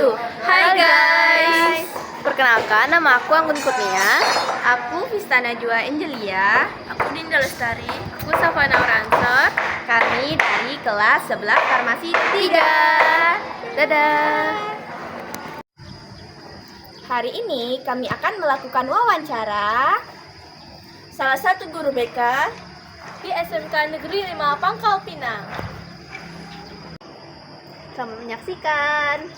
1. Hai guys. Perkenalkan, nama aku Anggun Kurnia. Aku Vista Najwa Angelia. Aku Dinda Lestari. Aku Safana Oransor. Kami dari kelas 11 Farmasi 3. Dadah. Hari ini kami akan melakukan wawancara salah satu guru BK Di SMK Negeri 5 Pangkal Pinang. Selamat menyaksikan.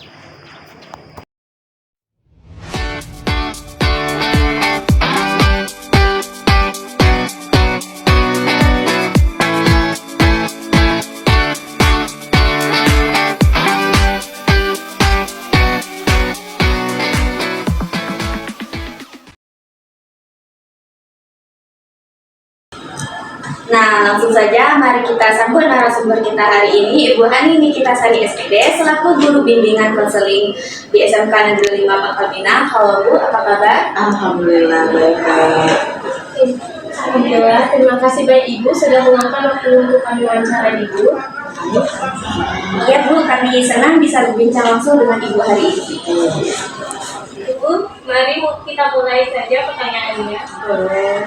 Nah, langsung saja mari kita sambut narasumber kita hari ini, Ibu Hani Nikitasari SPD, selaku Guru Bimbingan Konseling di SMK Negeri 5 Pangkal Pinang. Halo Bu, apa kabar? Alhamdulillah baik. Alhamdulillah, terima kasih baik Ibu sudah meluangkan waktu untuk kami wawancara Ibu. Iya Bu, kami senang bisa berbincang langsung dengan Ibu hari ini. Ibu, mari kita mulai saja pertanyaannya. Boleh.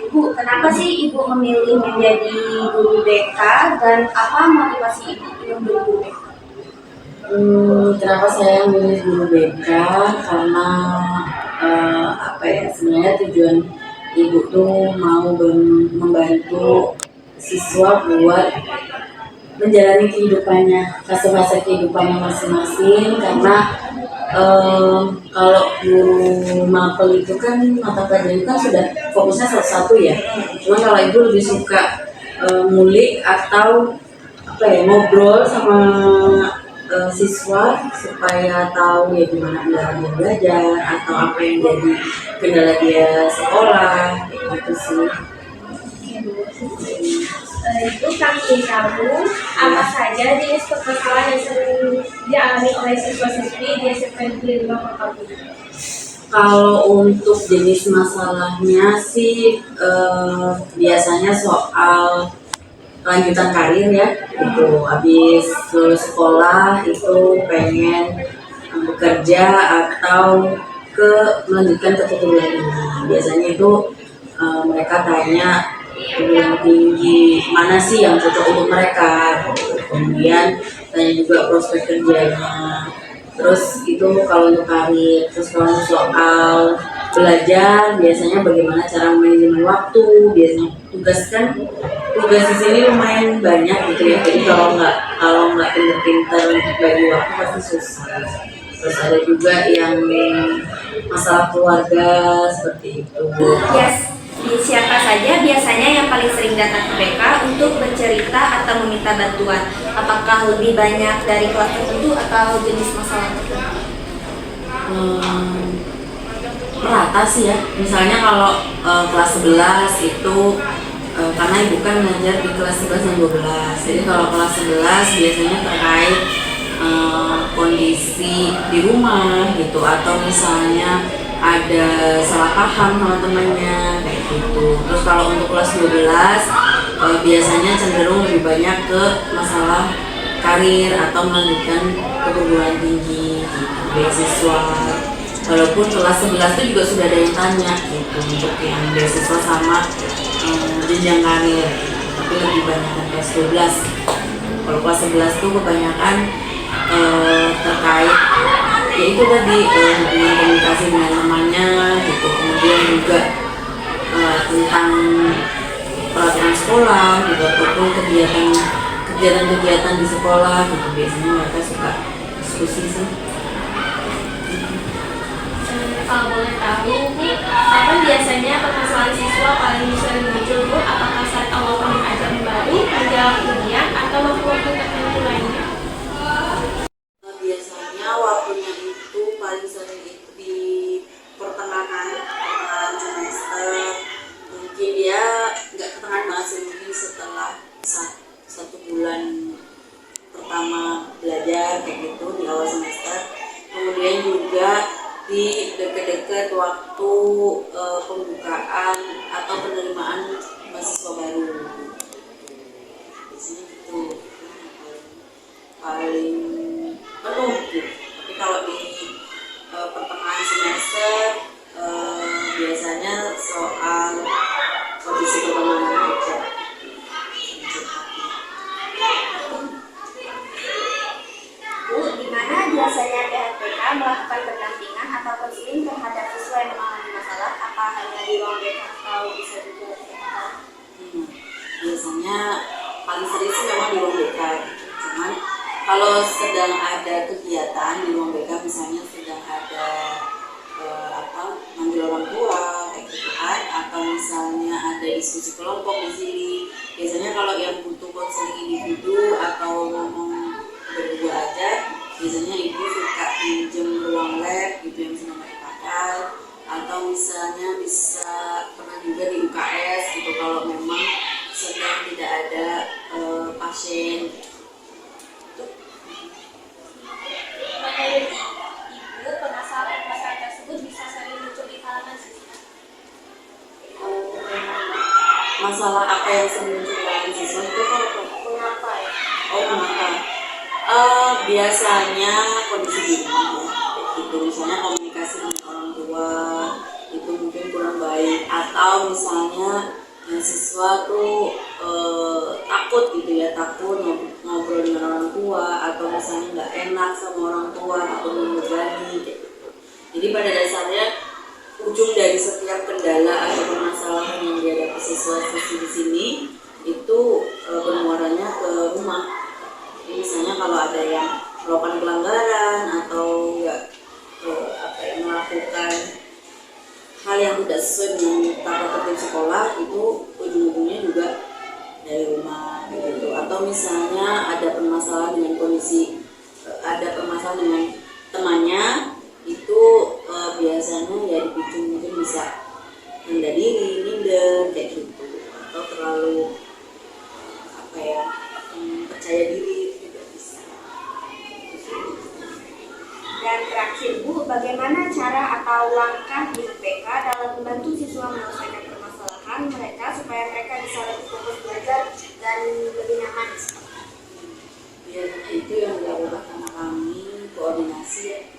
Bu, kenapa sih Ibu memilih menjadi guru BK dan apa motivasi Ibu untuk menjadi guru BK? Kenapa saya memilih guru BK? Karena sebenarnya tujuan ibu tuh mau membantu siswa buat menjalani kehidupannya, fase-fase kehidupannya masing-masing. Karena kalau guru mapel itu kan mata pelajaran kan sudah fokusnya satu-satu ya. Cuma kalau ibu lebih suka ngulik atau ngobrol sama siswa supaya tahu ya gimana kendala dia belajar atau apa yang jadi kendala dia sekolah gitu sih. Ibu kami ingin tahu apa saja jenis permasalahan yang sering dialami oleh siswa-siswi di SMK Negeri 5 Pangkal Pinang. Kalau untuk jenis masalahnya sih biasanya soal lanjutan karir ya, itu habis lulus sekolah itu pengen bekerja atau melanjutkan ke perguruan tinggi. Biasanya itu mereka tanya perguruan tinggi mana sih yang cocok untuk mereka. Kemudian tanya juga prospek kerjanya. Terus itu kalau untuk karir. Terus kalau soal belajar biasanya bagaimana cara manajemen waktu. Biasanya tugas di sini lumayan banyak gitu ya. Jadi kalau nggak pintar-pintar untuk bagi waktu pasti susah. Terus ada juga yang masalah keluarga seperti itu. Yes. Siapa saja biasanya yang paling sering datang ke BK untuk bercerita atau meminta bantuan? Apakah lebih banyak dari kelas tertentu atau jenis masalah tertentu? Merata sih ya. Misalnya kalau kelas 11 itu karena ibu kan ngajar di kelas 11 dan 12. Jadi kalau kelas 11 biasanya terkait kondisi di rumah gitu, atau misalnya ada salah paham sama temannya kayak gitu. Terus kalau untuk kelas 12 biasanya cenderung lebih banyak ke masalah karir atau melanjutkan ke perguruan tinggi gitu, beasiswa. Walaupun kelas 11 itu juga sudah ada yang tanya gitu untuk yang beasiswa sama jenjang karir, tapi lebih banyak kelas 12. Kalau kelas 11 tuh kebanyakan terkait ya itu tadi hubungan komunikasi dengan temannya gitu, kemudian juga tentang peraturan sekolah gitu, ataupun kegiatan di sekolah gitu. Biasanya mereka suka diskusi sih. Kalau boleh tahu, Bu, apa biasanya permasalahan siswa paling sering muncul, Bu? Apakah saat awal tahun ajaran baru, menjelang ujian, atau waktu-waktu tertentu lainnya? Biasanya waktunya itu paling sering itu di pertengahan semester. Mungkin ya nggak pertengahan banget sih, mungkin setelah satu bulan pertama belajar kayak gitu di awal semester. Kemudian juga di dekat-dekat waktu pembukaan kalau sedang ada kegiatan di ruang BK, misalnya sedang ada manggil orang tua kayak gitu kan, atau misalnya ada diskusi kelompok di sini, biasanya kalau yang butuh konseling individu atau ngomong berdua aja, biasanya ibu suka pinjem ruang lab gitu yang sedang dipakai, atau misalnya bisa pernah juga di UKS gitu kalau memang sedang tidak ada pasien. Menurut Ibu, permasalahan tersebut bisa sering muncul di kalangan siswa. Masalah apa yang sering muncul dalam siswa itu Mengapa ya? kenapa? Biasanya kondisi di rumah ya, gitu. Misalnya komunikasi dengan orang tua itu mungkin kurang baik, atau misalnya siswa tuh takut gitu ya, takut ngobrol dengan orang tua, atau misalnya nggak enak sama orang tua atau membebani gitu. Jadi pada dasarnya ujung dari setiap kendala atau permasalahan yang dihadapi siswa di sini itu bermuaranya ke rumah. Jadi misalnya kalau ada yang melakukan pelanggaran atau nggak melakukan hal yang tidak sesuai dengan tata tertib sekolah, itu ujung-ujungnya juga dari rumah gitu. Atau misalnya ada permasalahan dengan kondisi, ada permasalahan dengan temannya, itu biasanya ya dipicu mungkin bisa rendah diri, minder kayak gitu, atau terlalu percaya diri juga bisa. Dan terakhir Bu, bagaimana cara atau langkah di BK dalam membantu siswa menyelesaikan permasalahan mereka supaya mereka bisa lebih fokus belajar dan lebih nyaman? Biasanya itu yang dilakukan sama kami,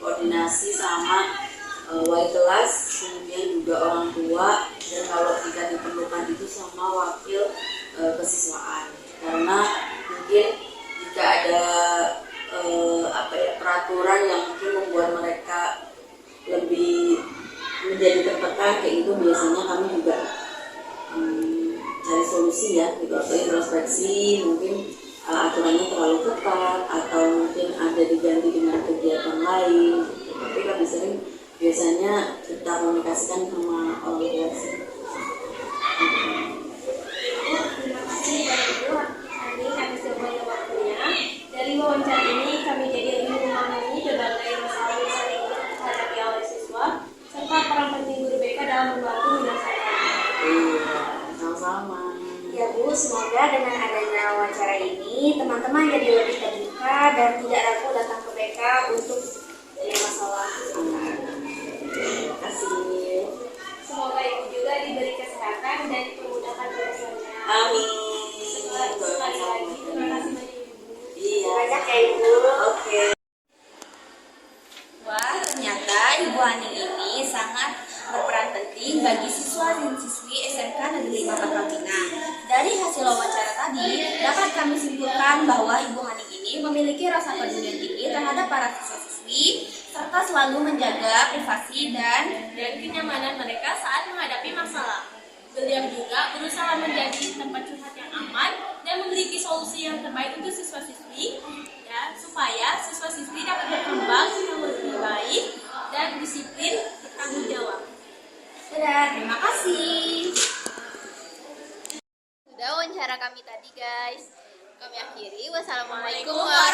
koordinasi sama wali kelas, kemudian juga orang tua, dan kalau jika diperlukan itu sama wakil kesiswaan. Karena mungkin jika ada peraturan yang mungkin membuat mereka lebih menjadi tertekan kayak itu, biasanya kami juga cari solusi ya gitu, atau introspeksi, mungkin aturannya terlalu ketat atau mungkin ada diganti dengan kegiatan lain gitu. Tapi lebih sering biasanya kita komunikasikan sama orang tua sih. Terima kasih dari Ibu. Ini kami semuanya waktunya. Dari wawancara ini kami jadi lebih memahami berbagai masalah yang sering dihadapi oleh siswa serta peran penting guru BK dalam membantu menyelesaikannya. Iya, sama-sama. Ya Bu, semoga dengan adanya wawancara ini teman-teman jadi lebih terbuka dan tidak ragu datang ke BK untuk masalah. Terima kasih. Semoga Ibu juga diberi kesehatan dan dimudahkan urusannya. Amin. Sekali lagi terima kasih banyak Ibu. Iya. Banyak ya Ibu. Oke. Wah, ternyata Ibu Haning ini sangat berperan penting bagi siswa dan siswi SMK Negeri 5 Pangkal. Dari hasil wawancara tadi, dapat kami simpulkan bahwa Ibu Haning ini memiliki rasa peduli yang tinggi terhadap para siswa-siswi, serta selalu menjaga privasi dan kenyamanan mereka saat menghadapi masalah. Beliau juga berusaha menjadi tempat curhat yang aman dan memiliki solusi yang terbaik untuk siswa-siswi, ya, supaya siswa-siswi dapat berkembang yang lebih baik dan disiplin bertanggung jawab. Dadah, terima kasih. Sudah wawancara kami tadi guys. Kami akhiri. Wassalamualaikum Waalaikumsalam.